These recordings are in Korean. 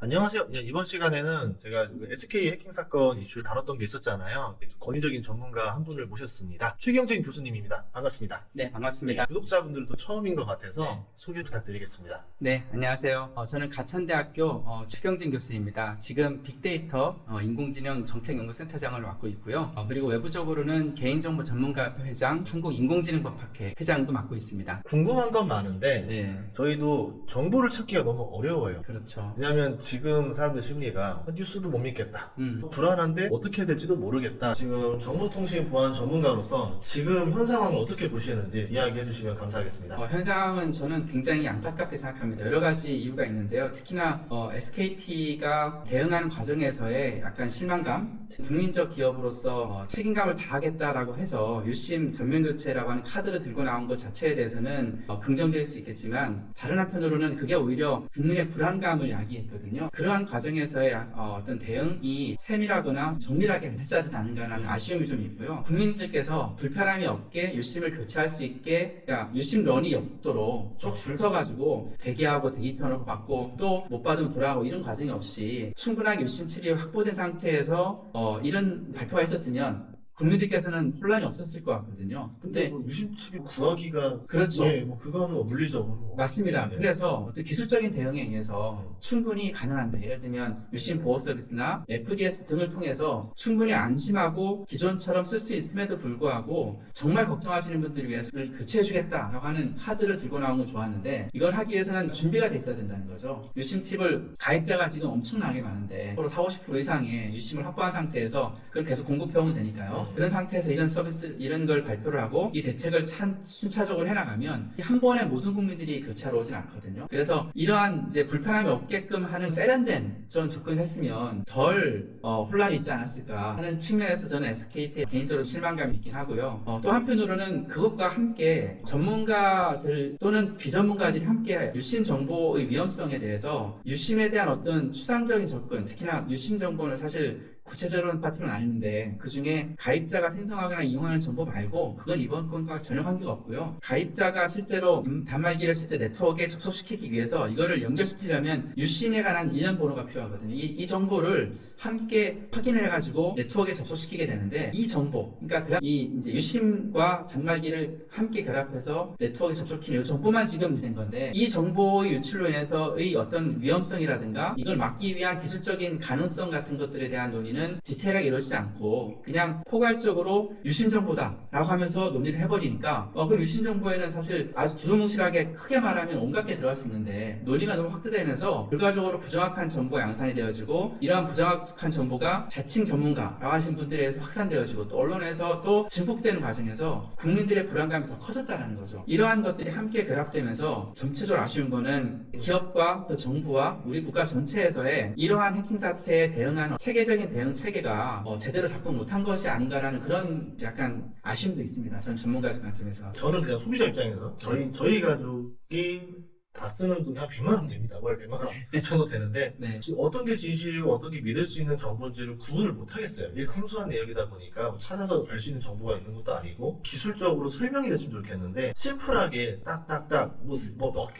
안녕하세요. 예, 이번 시간에는 제가 SK 해킹 사건 이슈를 다뤘던 게 있었잖아요. 좀 권위적인 전문가 한 분을 모셨습니다. 최경진 교수님입니다. 반갑습니다. 네, 반갑습니다. 구독자분들도 처음인 것 같아서 소개 부탁드리겠습니다. 네, 안녕하세요. 저는 가천대학교 최경진 교수입니다. 지금 빅데이터 인공지능 정책연구센터장을 맡고 있고요. 그리고 외부적으로는 개인정보 전문가협회 회장, 한국인공지능법학회 회장도 맡고 있습니다. 궁금한 건 많은데 네, 저희도 정보를 찾기가 너무 어려워요. 그렇죠. 왜냐하면 지금 사람들 심리가 뉴스도 못 믿겠다. 음. 불안한데 어떻게 해야 될지도 모르겠다. 지금 정보통신 보안 전문가로서 지금 현 상황을 어떻게 보시는지 이야기해 주시면 감사하겠습니다. 현상은 저는 굉장히 안타깝게 생각합니다. 여러 가지 이유가 있는데요. 특히나 SKT가 대응하는 과정에서의 약간 실망감, 국민적 기업으로서 책임감을 다하겠다라고 해서 유심 전면교체라고 하는 카드를 들고 나온 것 자체에 대해서는 긍정적일 수 있겠지만, 다른 한편으로는 그게 오히려 국민의 불안감을 야기했거든요. 그러한 과정에서의 어떤 대응이 세밀하거나 정밀하게 되지 않은가라는 아쉬움이 좀 있고요. 국민들께서 불편함이 없게 유심을 교체할 수 있게, 그러니까 유심런이 없도록 쭉 줄 서가지고 대기하고 대기편을 받고 또 못 받으면 돌아가고 이런 과정이 없이 충분하게 유심 칩이 확보된 상태에서 이런 발표가 있었으면 국민들께서는 혼란이 없었을 것 같거든요. 근데 뭐 유심칩이 구하기가 그렇죠. 네, 뭐 그거는 물리적으로 맞습니다. 네. 그래서 어떤 기술적인 대응에 의해서 충분히 가능한데, 예를 들면 유심 보호 서비스나 FDS 등을 통해서 충분히 안심하고 기존처럼 쓸 수 있음에도 불구하고 정말 걱정하시는 분들을 위해서 교체해주겠다라고 하는 카드를 들고 나온 건 좋았는데, 이걸 하기 위해서는 준비가 돼 있어야 된다는 거죠. 유심 칩을 가입자가 지금 엄청나게 많은데 40, 50% 이상의 유심을 확보한 상태에서 그걸 계속 공급해오면 되니까요. 그런 상태에서 이런 서비스, 이런 걸 발표를 하고 이 대책을 순차적으로 해나가면 한 번에 모든 국민들이 교체하러 오진 않거든요. 그래서 이러한 이제 불편함이 없게끔 하는 세련된 좀 접근을 했으면 덜 혼란이 있지 않았을까 하는 측면에서 저는 SKT에 개인적으로 실망감이 있긴 하고요. 또 한편으로는 그것과 함께 전문가들 또는 비전문가들이 함께 유심 정보의 위험성에 대해서 유심에 대한 어떤 추상적인 접근, 특히나 유심 정보는 사실 구체적인 파트는 아닌데 그 중에 가입자가 생성하거나 이용하는 정보 말고 그건 이번 건과 전혀 관계가 없고요. 가입자가 실제로 단말기를 실제 네트워크에 접속시키기 위해서 이거를 연결시키려면 유심에 관한 일련 번호가 필요하거든요. 이 정보를 함께 확인을 해가지고 네트워크에 접속시키게 되는데, 이 정보, 그러니까 이 이제 유심과 단말기를 함께 결합해서 네트워크에 접속시키는 이 정보만 지금 된 건데, 이 정보의 유출로 인해서의 어떤 위험성이라든가 이걸 막기 위한 기술적인 가능성 같은 것들에 대한 논의는 디테일하게 이루어지지 않고 그냥 포괄적으로 유심 정보다라고 하면서 논의를 해버리니까 그 유심 정보에는 사실 아주 두루뭉실하게 크게 말하면 온갖 게 들어갈 수 있는데 논의가 너무 확대되면서 결과적으로 부정확한 정보가 양산이 되어지고, 이러한 부정확한 정보가 자칭 전문가라고 하신 분들에 의해서 확산되어지고 또 언론에서 또 증폭되는 과정에서 국민들의 불안감이 더 커졌다는 거죠. 이러한 것들이 함께 결합되면서 전체적으로 아쉬운 거는 기업과 또 정부와 우리 국가 전체에서의 이러한 해킹 사태에 대응하는 체계적인 대응 체계가 제대로 작동 못한 것이 아닌가라는 그런 약간 아쉬움도 있습니다. 저는 전문가의 관점에서. 저는 그냥 소비자 입장에서 저희 가족이 다 쓰는 돈이 한 100만 원 됩니다. 월 100만 원 정도 되는데 네. 지금 어떤 게 진실이고 어떤 게 믿을 수 있는 정보인지를 구분을 못 하겠어요. 이게 생소한 내용이다 보니까 뭐 찾아서 알 수 있는 정보가 있는 것도 아니고 기술적으로 설명이 됐으면 좋겠는데 심플하게 딱딱딱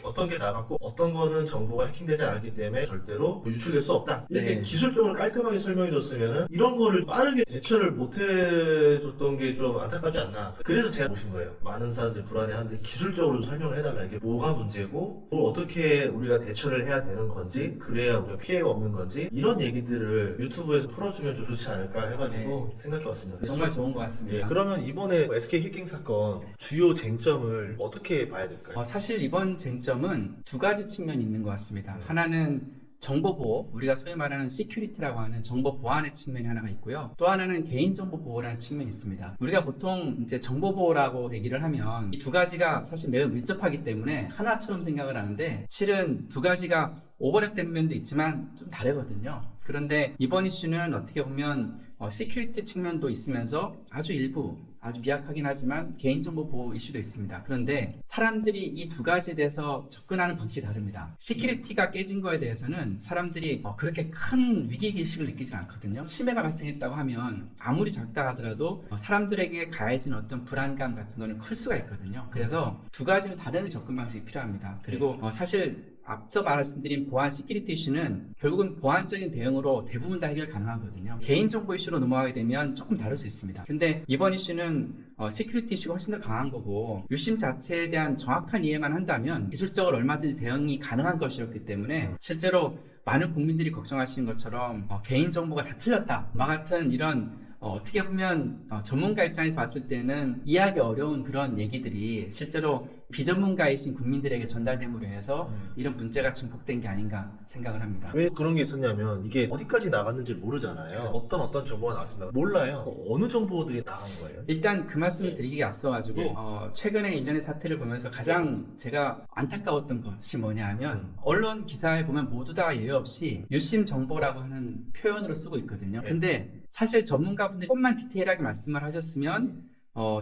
어떤 게 나갔고 어떤 거는 정보가 해킹되지 않았기 때문에 절대로 유출될 수 없다. 이렇게 네. 기술적으로 깔끔하게 설명해 줬으면은 이런 거를 빠르게 대처를 못 해줬던 게 좀 안타깝지 않나. 그래서 제가 모신 거예요. 많은 사람들이 불안해하는데 기술적으로 설명을 해달라. 이게 뭐가 문제고 뭘 어떻게 우리가 대처를 해야 되는 건지, 그래야 우리가 피해가 없는 건지, 이런 얘기들을 유튜브에서 풀어주면 좀 좋지 않을까 해가지고 생각해봤습니다. 정말 좋은 것 같습니다. 예, 그러면 이번에 SK 해킹 사건 주요 쟁점을 어떻게 봐야 될까요? 사실 이번 쟁점은 두 가지 측면이 있는 것 같습니다. 하나는 정보보호, 우리가 소위 말하는 시큐리티라고 하는 정보 보안의 측면이 하나가 있고요. 또 하나는 개인정보 보호라는 측면이 있습니다. 우리가 보통 이제 정보보호라고 얘기를 하면 이 두 가지가 사실 매우 밀접하기 때문에 하나처럼 생각을 하는데, 실은 두 가지가 오버랩된 면도 있지만 좀 다르거든요. 그런데 이번 이슈는 어떻게 보면 시큐리티 측면도 있으면서 아주 일부, 아주 미약하긴 하지만 개인정보 보호 이슈도 있습니다. 그런데 사람들이 이 두 가지에 대해서 접근하는 방식이 다릅니다. 시큐리티가 깨진 거에 대해서는 사람들이 그렇게 큰 위기의식을 느끼지 않거든요. 침해가 발생했다고 하면 아무리 작다 하더라도 사람들에게 가해진 어떤 불안감 같은 거는 클 수가 있거든요. 그래서 두 가지는 다른 접근 방식이 필요합니다. 그리고 사실 앞서 말씀드린 보안 시큐리티 이슈는 결국은 보안적인 대응으로 대부분 다 해결 가능하거든요. 개인정보 이슈로 넘어가게 되면 조금 다를 수 있습니다. 근데 이번 이슈는 시큐리티 이슈가 훨씬 더 강한 거고 유심 자체에 대한 정확한 이해만 한다면 기술적으로 얼마든지 대응이 가능한 것이었기 때문에 실제로 많은 국민들이 걱정하시는 것처럼 개인정보가 다 틀렸다 와 같은 이런 어떻게 보면 전문가 입장에서 봤을 때는 이해하기 어려운 그런 얘기들이 실제로 비전문가이신 국민들에게 전달됨으로 인해서 이런 문제가 증폭된 게 아닌가 생각을 합니다. 왜 그런 게 있었냐면 이게 어디까지 나갔는지 모르잖아요. 어떤 정보가 나왔습니다. 몰라요. 어느 정보들이 나간 거예요? 일단 그 말씀을 드리기에 앞서가지고 최근에 일련의 사태를 보면서 가장 제가 안타까웠던 것이 뭐냐 하면 언론 기사에 보면 모두 다 예외 없이 유심 정보라고 하는 표현으로 쓰고 있거든요. 근데 사실 전문가분들이 조금만 디테일하게 말씀을 하셨으면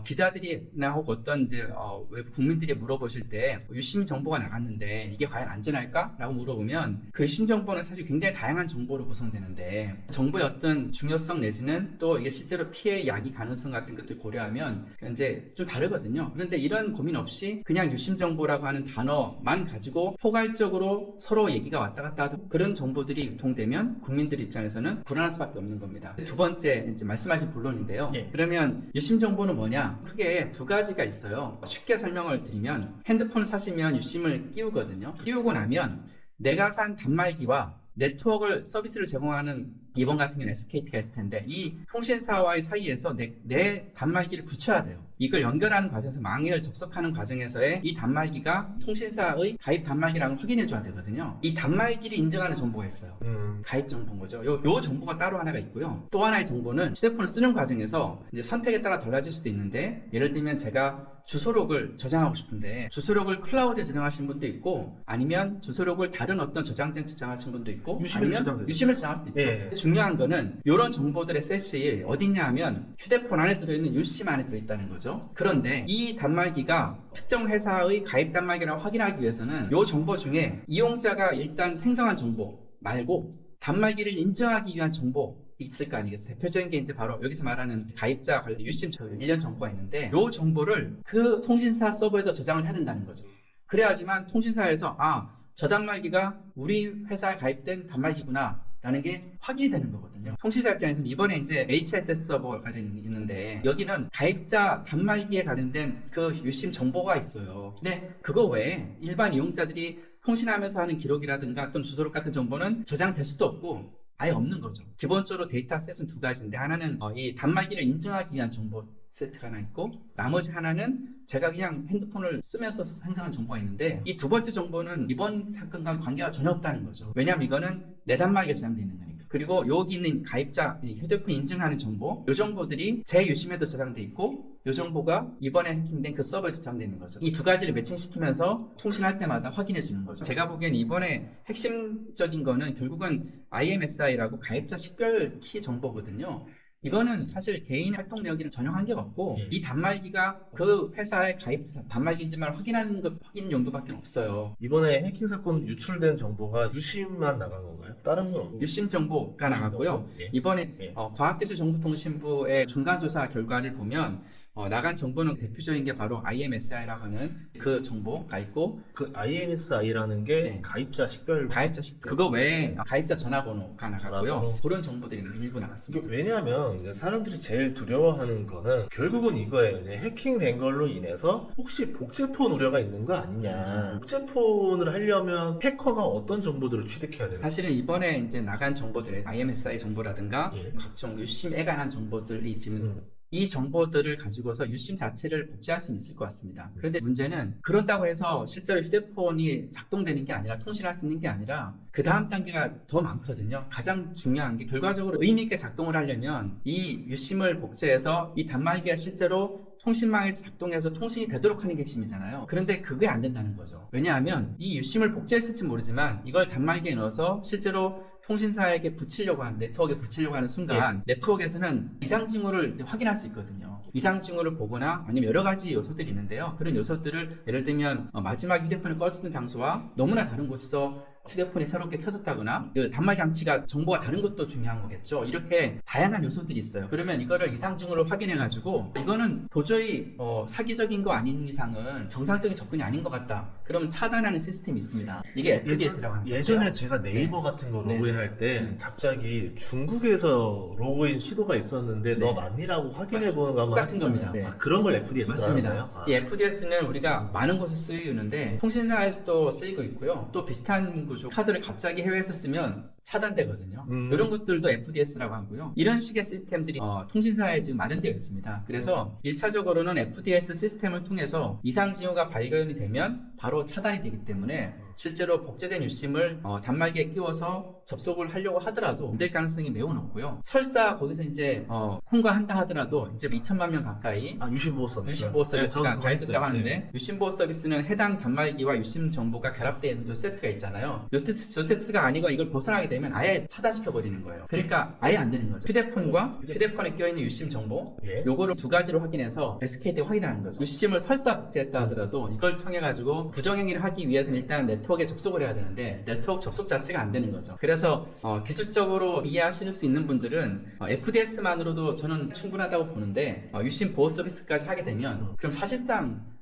기자들이나 혹 어떤 이제 외부 국민들이 물어보실 때 유심 정보가 나갔는데 이게 과연 안전할까? 라고 물어보면 그 유심 정보는 사실 굉장히 다양한 정보로 구성되는데 정보의 어떤 중요성 내지는 또 이게 실제로 피해 야기 가능성 같은 것들 고려하면 이제 좀 다르거든요. 그런데 이런 고민 없이 그냥 유심 정보라고 하는 단어만 가지고 포괄적으로 서로 얘기가 왔다 갔다 하던 그런 정보들이 유통되면 국민들 입장에서는 불안할 수밖에 없는 겁니다. 두 번째 이제 말씀하신 본론인데요. 그러면 유심 정보는 뭐냐? 크게 두 가지가 있어요. 쉽게 설명을 드리면 핸드폰을 사시면 유심을 끼우거든요. 끼우고 나면 내가 산 단말기와 네트워크 서비스를 제공하는 이번 같은 경우는 SKT가 있을 텐데 이 통신사와의 사이에서 내 단말기를 붙여야 돼요. 이걸 연결하는 과정에서 망을 접속하는 과정에서의 이 단말기가 통신사의 가입 단말기라는 걸 확인해 줘야 되거든요. 이 단말기를 인증하는 정보가 있어요. 가입 정보인 거죠. 요 정보가 따로 하나가 있고요. 또 하나의 정보는 휴대폰을 쓰는 과정에서 이제 선택에 따라 달라질 수도 있는데 예를 들면 제가 주소록을 저장하고 싶은데 주소록을 클라우드에 저장하시는 분도 있고 아니면 주소록을 다른 어떤 저장장에 저장하시는 분도 있고 아니면 유심을 저장할 수도 있죠. 중요한 거는 이런 정보들의 셋이 어딨냐 하면 휴대폰 안에 들어있는 유심 안에 들어있다는 거죠. 그런데 이 단말기가 특정 회사의 가입 단말기라고 확인하기 위해서는 이 정보 중에 이용자가 일단 생성한 정보 말고 단말기를 인증하기 위한 정보 있을 거 아니겠어요? 대표적인 게 이제 바로 여기서 말하는 가입자 관련 유심 일련 정보가 있는데 이 정보를 그 통신사 서버에다 저장을 해야 된다는 거죠. 그래야지만 통신사에서 저 단말기가 우리 회사에 가입된 단말기구나 라는 게 확인이 되는 거거든요. 통신사 입장에서는 이번에 이제 HSS 서버가 있는데 여기는 가입자 단말기에 관련된 그 유심 정보가 있어요. 근데 그거 외에 일반 이용자들이 통신하면서 하는 기록이라든가 또는 주소록 같은 정보는 저장될 수도 없고 아예 없는 거죠. 기본적으로 데이터 셋은 두 가지인데 하나는 이 단말기를 인증하기 위한 정보 세트가 하나 있고 나머지 하나는 제가 그냥 핸드폰을 쓰면서 생성한 정보가 있는데 이 두 번째 정보는 이번 사건과 관계가 전혀 없다는 거죠. 왜냐하면 이거는 내 단말기에 저장되어 있는 거니까. 그리고 여기 있는 가입자 휴대폰 인증하는 정보 이 정보들이 제 유심에도 저장돼 있고 이 정보가 이번에 해킹된 그 서버에 저장되어 있는 거죠. 이 두 가지를 매칭시키면서 통신할 때마다 확인해 주는 거죠. 제가 보기엔 이번에 핵심적인 거는 결국은 IMSI라고 가입자 식별 키 정보거든요. 이거는 사실 개인 활동 여기는 전혀 관계가 없고 이 단말기가 그 회사의 가입 단말기인지만 확인하는 것 확인 용도밖에 없어요. 이번에 해킹 사건 유출된 정보가 유심만 나간 건가요? 다른 건 없나요? 유심 정보가 나갔고요. 이번에 과학기술정보통신부의 중간조사 결과를 보면 나간 정보는 대표적인 게 바로 IMSI라고 하는 그 정보가 있고 그 IMSI라는 게 가입자 식별 그거 외에 가입자 전화번호가 나갔고요. 그런 정보들이 일부 나갔습니다. 왜냐하면 이제 사람들이 제일 두려워하는 거는 결국은 이거예요. 이제 해킹된 걸로 인해서 혹시 복제폰 우려가 있는 거 아니냐. 복제폰을 하려면 해커가 어떤 정보들을 취득해야 되나? 사실은 이번에 이제 나간 정보들의 IMSI 정보라든가 각종 유심에 관한 정보들이 지금 이 정보들을 가지고서 유심 자체를 복제할 수는 있을 것 같습니다. 그런데 문제는 그런다고 해서 실제로 휴대폰이 작동되는 게 아니라 통신할 수 있는 게 아니라 그 다음 단계가 더 많거든요. 가장 중요한 게 결과적으로 의미 있게 작동을 하려면 이 유심을 복제해서 이 단말기가 실제로 통신망에서 작동해서 통신이 되도록 하는 게 핵심이잖아요. 그런데 그게 안 된다는 거죠. 왜냐하면 이 유심을 복제했을지 모르지만 이걸 단말기에 넣어서 실제로 통신사에게 붙이려고 하는 네트워크에 붙이려고 하는 순간 네트워크에서는 이상 징후를 확인할 수 있거든요. 이상 징후를 보거나 아니면 여러 가지 요소들이 있는데요. 그런 요소들을 예를 들면 마지막 휴대폰을 꺼지는 장소와 너무나 다른 곳에서 휴대폰이 새롭게 켜졌다거나 그 단말 장치가 정보가 다른 것도 중요한 거겠죠. 이렇게 다양한 요소들이 있어요. 그러면 이거를 이상징후로 확인해가지고 이거는 도저히 사기적인 거 아닌 이상은 정상적인 접근이 아닌 것 같다. 그러면 차단하는 시스템이 있습니다. 이게 FDS라고 하는 거죠. 예전에 제가 네이버 같은 거 네. 로그인할 때 갑자기 중국에서 로그인 시도가 있었는데 너 맞니라고 확인해보는 거 한번 똑같은 겁니다. 네. 그런 걸 FDS라고 맞습니다. 하나요? 이 FDS는 우리가 많은 곳에 쓰이는데 통신사에서도 쓰이고 있고요. 또 비슷한 구조 카드를 갑자기 해외에서 쓰면 차단되거든요. 이런 것들도 FDS라고 하고요. 이런 식의 시스템들이 통신사에 지금 마련되어 있습니다. 그래서 1차적으로는 FDS 시스템을 통해서 이상 징후가 발견이 되면 바로 차단이 되기 때문에 실제로 복제된 유심을 단말기에 끼워서 접속을 하려고 하더라도 안 될 가능성이 매우 높고요. 설사 거기서 이제 통과한다 하더라도 이제 2천만 명 가까이 유심보호 서비스. 유심보호 서비스가 네, 가입됐다고 하는데 네. 유심보호 서비스는 해당 단말기와 유심 정보가 결합되어 있는 요 세트가 있잖아요. 요 세트가 아니고 이걸 벗어나게 되면 아예 차단시켜버리는 거예요. 그러니까 아예 안 되는 거죠. 휴대폰과 휴대폰에 껴있는 유심 정보 예. 요거를 두 가지로 확인해서 SKT 확인하는 거죠. 유심을 설사 복제했다 하더라도 이걸 통해 가지고 부정행위를 하기 위해서는 일단 네트워크에 접속을 해야 되는데 네트워크 접속 자체가 안 되는 거죠. 그래서 기술적으로 이해하실 수 있는 분들은 FDS만으로도 저는 충분하다고 보는데 유심 보호 서비스까지 하게 되면 그럼 사실상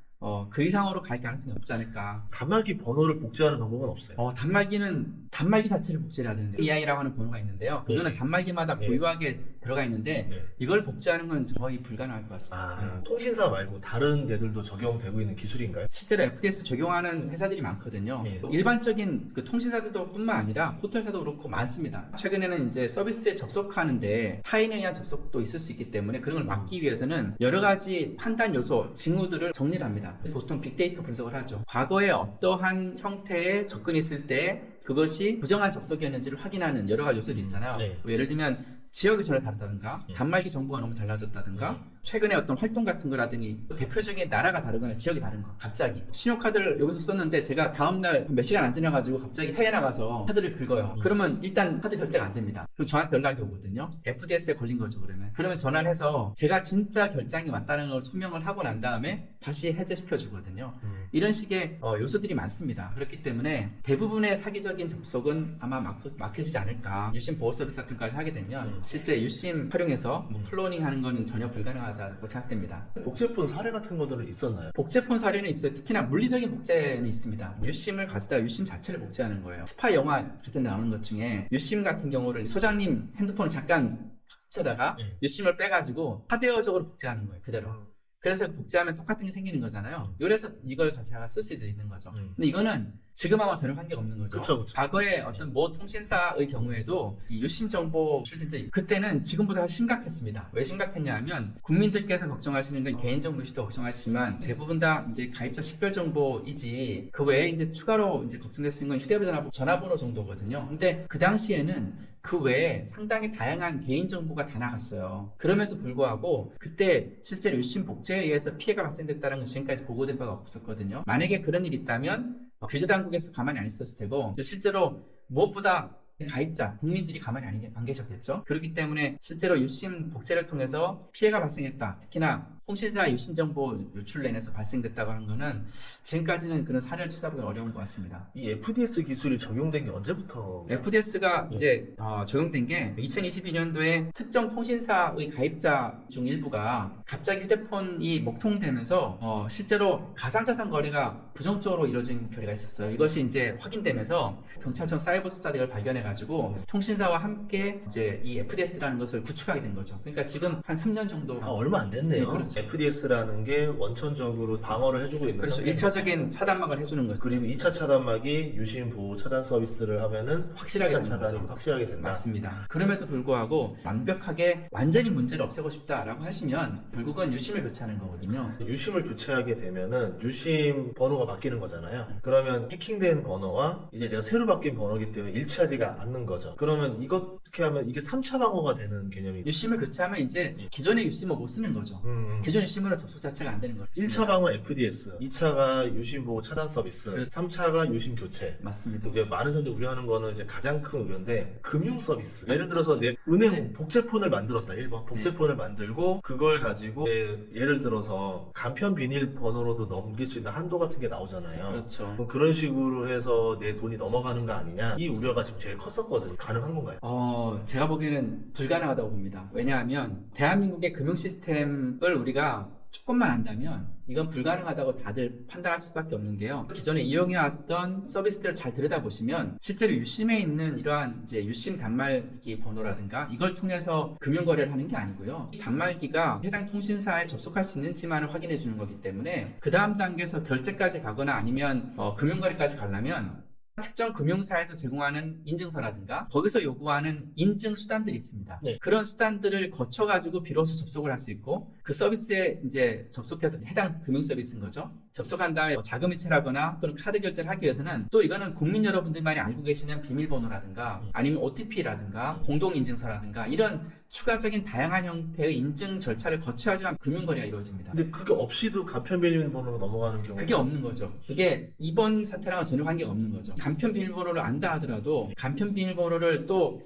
그 이상으로 갈 가능성이 없지 않을까. 단말기 번호를 복제하는 방법은 없어요. 단말기는 단말기 자체를 복제를 하는데 EI라고 하는 번호가 있는데요. 그거는 네. 단말기마다 네. 고유하게 들어가 있는데 네. 이걸 복제하는 건 거의 불가능할 것 같습니다. 통신사 말고 다른 데들도 적용되고 있는 기술인가요? 실제로 FDS 적용하는 회사들이 많거든요. 네. 일반적인 그 통신사들도 뿐만 아니라 호텔사도 그렇고 많습니다. 최근에는 이제 서비스에 접속하는데 타인에 의한 접속도 있을 수 있기 때문에 그런 걸 막기 위해서는 여러 가지 판단 요소, 징후들을 정리를 합니다. 보통 빅데이터 분석을 하죠. 과거에 어떠한 형태의 접근이 있을 때 그것이 부정한 접속이었는지를 확인하는 여러 가지 요소들이 있잖아요. 네. 뭐 예를 들면 지역이 전혀 다르다든가 단말기 정보가 너무 달라졌다든가 최근에 어떤 활동 같은 거라든지 대표적인 나라가 다르거나 지역이 다른 거 갑자기 신용카드를 여기서 썼는데 제가 다음날 몇 시간 안 지나가지고 갑자기 해외 나가서 카드를 긁어요. 그러면 일단 카드 결제가 안 됩니다. 그럼 저한테 연락이 오거든요. FDS에 걸린 거죠. 그러면 전화를 해서 제가 진짜 결장이 맞다는 걸 소명을 하고 난 다음에 다시 해제시켜 주거든요. 이런 식의 요소들이 많습니다. 그렇기 때문에 대부분의 사기적인 접속은 아마 막혀지지 않을까. 유심 보호 서비스 같은 것까지 하게 되면 실제 유심 활용해서 클로닝 하는 거는 전혀 불가능하다고 생각됩니다. 복제폰 사례 같은 것들은 있었나요? 복제폰 사례는 있어요. 특히나 물리적인 복제는 있습니다. 유심을 가져다 유심 자체를 복제하는 거예요. 스파 영화 같은 데 나오는 것 중에 유심 같은 경우를 소장님 핸드폰을 잠깐 합쳐다가 유심을 빼가지고 하드웨어적으로 복제하는 거예요. 그대로. 그래서 복제하면 똑같은 게 생기는 거잖아요. 그래서 이걸 제가 쓸 수도 있는 거죠. 근데 이거는 지금하고 전혀 관계가 없는 거죠. 그쵸. 과거에 어떤 모 통신사의 경우에도 이 유심 정보 출된자 그때는 지금보다 심각했습니다. 왜 심각했냐 하면 국민들께서 걱정하시는 건 개인정보 이슈도 걱정하시지만 대부분 다 이제 가입자 식별 정보이지 그 외에 이제 추가로 이제 걱정됐을 건 휴대전화 전화번호 정도거든요. 근데 그 당시에는 그 외에 상당히 다양한 개인정보가 다 나갔어요. 그럼에도 불구하고 그때 실제로 유심 복제에 의해서 피해가 발생됐다는 건 지금까지 보고된 바가 없었거든요. 만약에 그런 일이 있다면 규제당국에서 가만히 안 있었을 테고 실제로 무엇보다 가입자, 국민들이 가만히 안 계셨겠죠. 그렇기 때문에 실제로 유심 복제를 통해서 피해가 발생했다. 특히나 통신사 유심 정보 유출 내에서 발생됐다고 하는 거는 지금까지는 그런 사례를 찾아보기 어려운 것 같습니다. 이 FDS 기술이 적용된 게 언제부터? FDS가 이제 적용된 게 2022년도에 특정 통신사의 가입자 중 일부가 갑자기 휴대폰이 먹통되면서 실제로 가상자산 거래가 부정적으로 이루어진 결의가 있었어요. 이것이 이제 확인되면서 경찰청 사이버 수사대 이걸 발견해가지고 통신사와 함께 이제 이 FDS라는 것을 구축하게 된 거죠. 그러니까 지금 한 3년 정도 얼마 안 됐네요. 네, 그렇죠. FDS라는 게 원천적으로 방어를 해주고 있는 그렇죠. 상태. 1차적인 차단막을 해주는 거죠. 그리고 2차 차단막이 유심 보호 차단 서비스를 하면은 확실하게 2차 되는 차단이 거죠. 확실하게 된다. 맞습니다. 그럼에도 불구하고 완벽하게 완전히 문제를 없애고 싶다라고 하시면 결국은 유심을 교체하는 거거든요. 유심을 교체하게 되면은 유심 번호가 바뀌는 거잖아요. 그러면 해킹된 번호와 이제 내가 새로 바뀐 번호이기 때문에 일치하지가 않는 거죠. 그러면 이거 어떻게 하면 이게 3차 방어가 되는 개념이 유심을 교체하면 이제 기존의 유심을 못 쓰는 거죠. 기존 유심으로 접속 자체가 안 되는 거죠. 1차 방어 FDS, 2차가 유심 보호 차단 서비스, 그렇죠. 3차가 유심 교체. 맞습니다. 이제 많은 사람들이 우려하는 거는 이제 가장 큰 우려인데 금융 서비스. 예를 들어서 내 은행 복제폰을 만들었다. 1번 복제폰을 만들고 그걸 가지고 예를 들어서 간편 비밀번호로도 넘길 수 있는 한도 같은 게 나오잖아요. 그렇죠. 그럼 그런 식으로 해서 내 돈이 넘어가는 거 아니냐? 이 우려가 지금 제일 컸었거든요. 가능한 건가요? 제가 보기에는 불가능하다고 봅니다. 왜냐하면 대한민국의 금융 시스템을 우리가 조금만 안다면 이건 불가능하다고 다들 판단할 수밖에 없는 게요. 기존에 이용해왔던 서비스들을 잘 들여다보시면 실제로 유심에 있는 이러한 이제 유심 단말기 번호라든가 이걸 통해서 금융 거래를 하는 게 아니고요. 이 단말기가 해당 통신사에 접속할 수 있는지만을 확인해 주는 거기 때문에 그 다음 단계에서 결제까지 가거나 아니면 금융 거래까지 가려면 특정 금융사에서 제공하는 인증서라든가 거기서 요구하는 인증 수단들이 있습니다. 네. 그런 수단들을 거쳐가지고 비로소 접속을 할 수 있고 그 서비스에 이제 접속해서 해당 금융 서비스인 거죠. 접속한 다음에 자금이체라거나 또는 카드 결제를 하기 위해서는 또 이거는 국민 여러분들만이 알고 계시는 비밀번호라든가 아니면 OTP라든가 공동인증서라든가 이런 추가적인 다양한 형태의 인증 절차를 거쳐야지만 금융거래가 이루어집니다. 근데 그게 없이도 간편 비밀번호로 넘어가는 경우 그게 없는 거죠. 그게 이번 사태랑은 전혀 관계가 없는 거죠. 간편 비밀번호를 안다 하더라도 간편 비밀번호를 또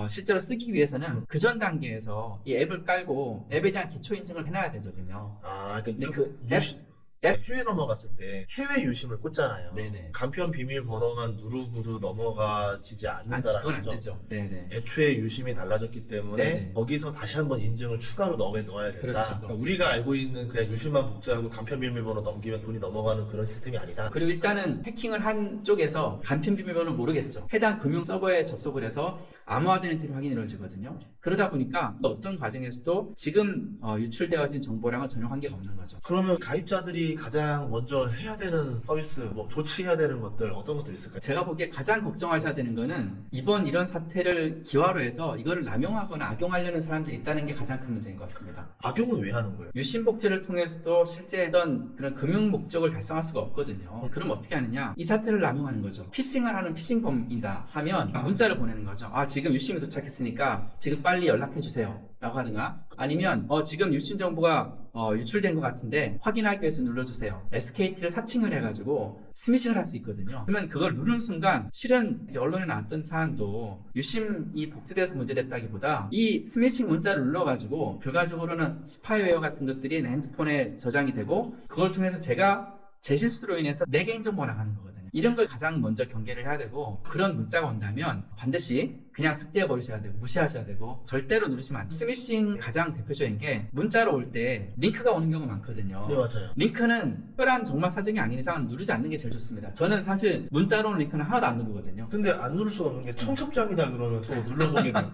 실제로 쓰기 위해서는 그 전 단계에서 이 앱을 깔고 앱에 대한 기초 인증을 해놔야 되거든요. 근데 근데 그 앱? 해외 넘어갔을 때 해외 유심을 꽂잖아요. 네네. 간편 비밀번호만 누르고도 넘어가지지 그건 않는다라는 안 거죠. 되죠. 네네. 애초에 유심이 달라졌기 때문에 네네. 거기서 다시 한번 인증을 추가로 넣어야 된다. 그렇죠. 그러니까 우리가 알고 있는 그냥 유심만 복제하고 간편 비밀번호 넘기면 돈이 넘어가는 그런 시스템이 아니다. 그리고 일단은 해킹을 한 쪽에서 간편 비밀번호를 모르겠죠. 해당 금융 서버에 접속을 해서 암호화된 형태로 확인이 이루어지거든요. 그러다 보니까 어떤 과정에서도 지금 유출되어진 정보랑은 전혀 관계가 없는 거죠. 그러면 가입자들이 가장 먼저 해야 되는 서비스, 뭐 조치해야 되는 것들 어떤 것들이 있을까요? 제가 보기에 가장 걱정하셔야 되는 거는 이번 이런 사태를 기화로 해서 이거를 남용하거나 악용하려는 사람들이 있다는 게 가장 큰 문제인 것 같습니다. 악용은 왜 하는 거예요? 유심 복제를 통해서도 실제 어떤 그런 금융 목적을 달성할 수가 없거든요. 그럼 어떻게 하느냐? 이 사태를 남용하는 거죠. 피싱을 하는 피싱범이다 하면 문자를 보내는 거죠. 지금 유심이 도착했으니까 지금 빨리 연락해 주세요. 라고 하든가 아니면 지금 유심 정보가 유출된 것 같은데 확인하기 위해서 눌러주세요. SKT를 사칭을 해가지고 스미싱을 할 수 있거든요. 그러면 그걸 누른 순간 실은 이제 언론에 나왔던 사안도 유심이 복제돼서 문제됐다기보다 이 스미싱 문자를 눌러가지고 결과적으로는 스파이웨어 같은 것들이 내 핸드폰에 저장이 되고 그걸 통해서 제 실수로 인해서 내 개인정보가 나가는 거거든요. 이런 걸 가장 먼저 경계를 해야 되고 그런 문자가 온다면 반드시 그냥 삭제해 버리셔야 되고 무시하셔야 되고 절대로 누르시면 안 돼요. 스미싱 가장 대표적인 게 문자로 올 때 링크가 오는 경우가 많거든요. 네, 맞아요. 링크는 특별한 정말 사정이 아닌 이상은 누르지 않는 게 제일 좋습니다. 저는 사실 문자로 온 링크는 하나도 안 누르거든요. 근데 안 누를 수가 없는 게 청첩장이다 그러면 또 눌러보게 되고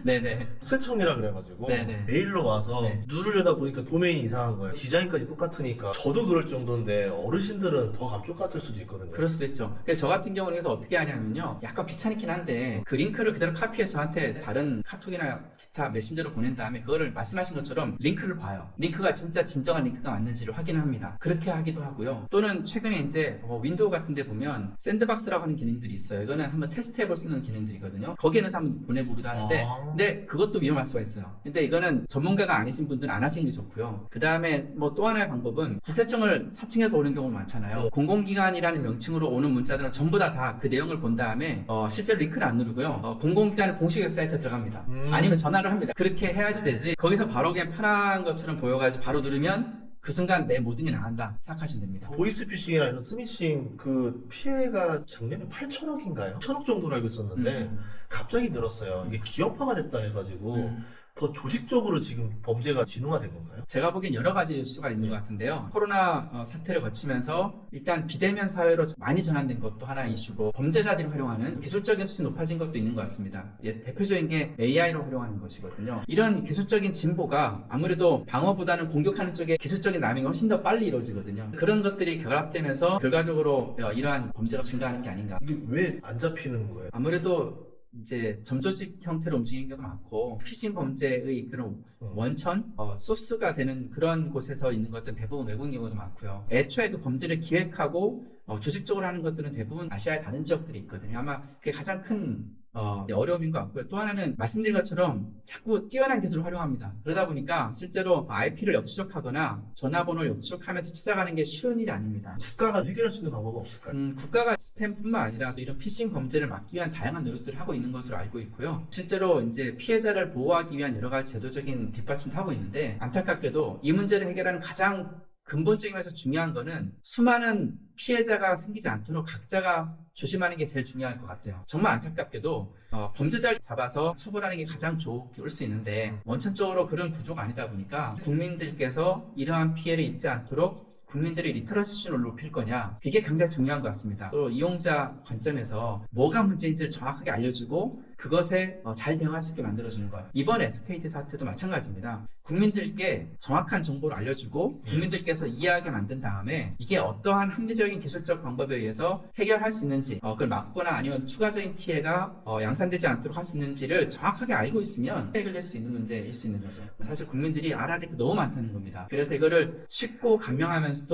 네네. 국세청이라 그래가지고 네네. 메일로 와서 네. 누르려다 보니까 도메인이 이상한 거예요. 디자인까지 똑같으니까 저도 그럴 정도인데 어르신들은 더 감쪽같을 수도 있거든요. 그럴 수도 있죠. 그래서 저 같은 경우는 그래서 어떻게 하냐면요. 약간 귀찮긴 한데 그 링크를 그대로 카피해서 저한테 다른 카톡이나 기타 메신저로 보낸 다음에 그거를 말씀하신 것처럼 링크를 봐요. 링크가 진짜 진정한 링크가 맞는지를 확인합니다. 그렇게 하기도 하고요. 또는 최근에 이제 윈도우 같은 데 보면 샌드박스라고 하는 기능들이 있어요. 이거는 한번 테스트해볼 수 있는 기능들이거든요. 거기에서 한번 보내보기도 하는데 근데 그것도 위험할 수가 있어요. 근데 이거는 전문가가 아니신 분들은 안 하시는 게 좋고요. 그 다음에 뭐 또 하나의 방법은 국세청을 사칭해서 오는 경우가 많잖아요. 공공기관이라는 명칭으로 오는 문자들은 전부 다 그 내용을 본 다음에 실제로 링크를 안 누르고요. 공공기관의 공식 웹사이트에 들어갑니다. 아니면 전화를 합니다. 그렇게 해야지 되지. 거기서 바로 그냥 편한 것처럼 보여가지고 바로 누르면 그 순간 내 모든 게 나간다 생각하시면 됩니다. 보이스피싱이나 이런 스미싱 그 피해가 작년에 8천억인가요? 1천억 정도로 알고 있었는데 갑자기 늘었어요. 이게 기업화가 됐다 해가지고 더 조직적으로 지금 범죄가 진화된 건가요? 제가 보기엔 여러 가지 수가 있는 것 같은데요. 코로나 사태를 거치면서 일단 비대면 사회로 많이 전환된 것도 하나의 이슈고 범죄자들이 활용하는 기술적인 수준이 높아진 것도 있는 것 같습니다. 대표적인 게 AI로 활용하는 것이거든요. 이런 기술적인 진보가 아무래도 방어보다는 공격하는 쪽에 기술적인 남용이 훨씬 더 빨리 이루어지거든요. 그런 것들이 결합되면서 결과적으로 이러한 범죄가 증가하는 게 아닌가. 이게 왜 안 잡히는 거예요? 아무래도 이제 점조직 형태로 움직이는 경우가 많고 피싱 범죄의 그런 원천, 소스가 되는 그런 곳에서 있는 것들은 대부분 외국인 경우도 많고요. 애초에 그 범죄를 기획하고 조직적으로 하는 것들은 대부분 아시아의 다른 지역들이 있거든요. 아마 그게 가장 큰 어려움인 것 같고요. 또 하나는 말씀드린 것처럼 자꾸 뛰어난 기술을 활용합니다. 그러다 보니까 실제로 IP를 역추적하거나 전화번호를 역추적하면서 찾아가는 게 쉬운 일이 아닙니다. 국가가 해결할 수 있는 방법은 없을까요? 국가가 스팸뿐만 아니라 또 이런 피싱 범죄를 막기 위한 다양한 노력들을 하고 있는 것으로 알고 있고요. 실제로 이제 피해자를 보호하기 위한 여러 가지 제도적인 뒷받침도 하고 있는데 안타깝게도 이 문제를 해결하는 가장 근본적이면서 중요한 거는 수많은 피해자가 생기지 않도록 각자가 조심하는 게 제일 중요할 것 같아요. 정말 안타깝게도 범죄자를 잡아서 처벌하는 게 가장 좋을 수 있는데 원천적으로 그런 구조가 아니다 보니까 국민들께서 이러한 피해를 입지 않도록 국민들의 리터러시 수준을 높일 거냐, 이게 굉장히 중요한 것 같습니다. 또 이용자 관점에서 뭐가 문제인지를 정확하게 알려주고 그것에 잘 대응할 수 있게 만들어주는 거예요. 이번 SKT 사태도 마찬가지입니다. 국민들께 정확한 정보를 알려주고 국민들께서 이해하게 만든 다음에 이게 어떠한 합리적인 기술적 방법에 의해서 해결할 수 있는지, 그걸 막거나 아니면 추가적인 피해가 양산되지 않도록 할 수 있는지를 정확하게 알고 있으면 해결될 수 있는 문제일 수 있는 거죠. 사실 국민들이 알아야 될 게 너무 많다는 겁니다. 그래서 이거를 쉽고 간명하면서도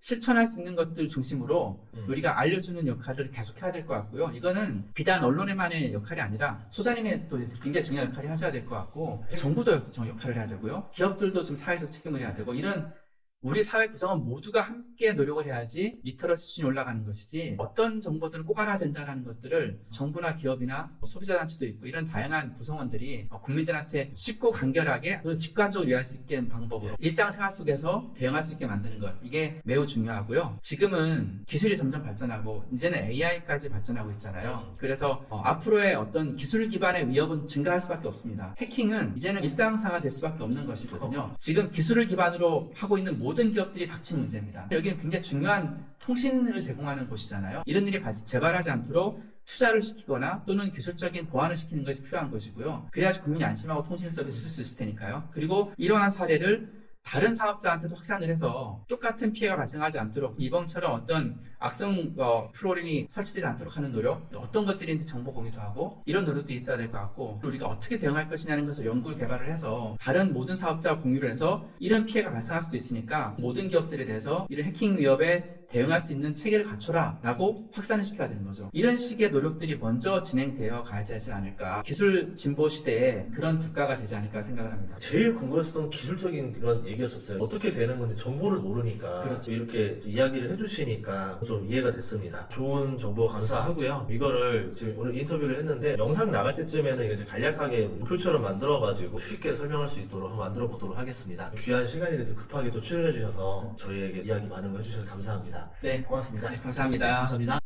실천할 수 있는 것들 중심으로 우리가 알려주는 역할을 계속 해야 될 것 같고요. 이거는 비단 언론에만의 역할이 아니라 소장님의 또 굉장히 중요한 역할을 하셔야 될 것 같고 정부도 역할을 해야 되고요. 기업들도 좀 사회적 책임을 해야 되고 이런 우리 사회 구성원 모두가 함께 노력을 해야지 리터러시 수준이 올라가는 것이지 어떤 정보들은 꼭 알아야 된다는 것들을 정부나 기업이나 소비자단체도 있고 이런 다양한 구성원들이 국민들한테 쉽고 간결하게 그리고 직관적으로 이해할 수 있게 방법으로 일상생활 속에서 대응할 수 있게 만드는 것, 이게 매우 중요하고요. 지금은 기술이 점점 발전하고 이제는 AI까지 발전하고 있잖아요. 그래서 앞으로의 어떤 기술 기반의 위협은 증가할 수밖에 없습니다. 해킹은 이제는 일상사가 될 수밖에 없는 것이거든요. 지금 기술을 기반으로 하고 있는 모든 기업들이 닥친 문제입니다. 여기는 굉장히 중요한 통신을 제공하는 곳이잖아요. 이런 일이 재발하지 않도록 투자를 시키거나 또는 기술적인 보완을 시키는 것이 필요한 것이고요. 그래야지 국민이 안심하고 통신 서비스 쓸 수 있을 테니까요. 그리고 이러한 사례를 다른 사업자한테도 확산을 해서 똑같은 피해가 발생하지 않도록 이번처럼 어떤 악성 프로그램이 설치되지 않도록 하는 노력, 어떤 것들인지 정보 공유도 하고 이런 노력도 있어야 될 것 같고 우리가 어떻게 대응할 것이냐는 것을 연구 개발을 해서 다른 모든 사업자와 공유를 해서 이런 피해가 발생할 수도 있으니까 모든 기업들에 대해서 이런 해킹 위협에 대응할 수 있는 체계를 갖춰라 라고 확산을 시켜야 되는 거죠. 이런 식의 노력들이 먼저 진행되어 가야 되지 않을까. 기술 진보 시대에 그런 국가가 되지 않을까 생각을 합니다. 제일 궁금했었던 기술적인 그런 얘기였었어요. 어떻게 되는 건지 정보를 모르니까 그렇죠. 이렇게 이야기를 해주시니까 좀 이해가 됐습니다. 좋은 정보 감사하고요. 이거를 지금 오늘 인터뷰를 했는데 영상 나갈 때쯤에는 이제 간략하게 표처럼 만들어가지고 쉽게 설명할 수 있도록 만들어 보도록 하겠습니다. 귀한 시간인데 급하게 또 출연해 주셔서 저희에게 이야기 많은 거 해주셔서 감사합니다. 네, 고맙습니다. 감사합니다. 감사합니다.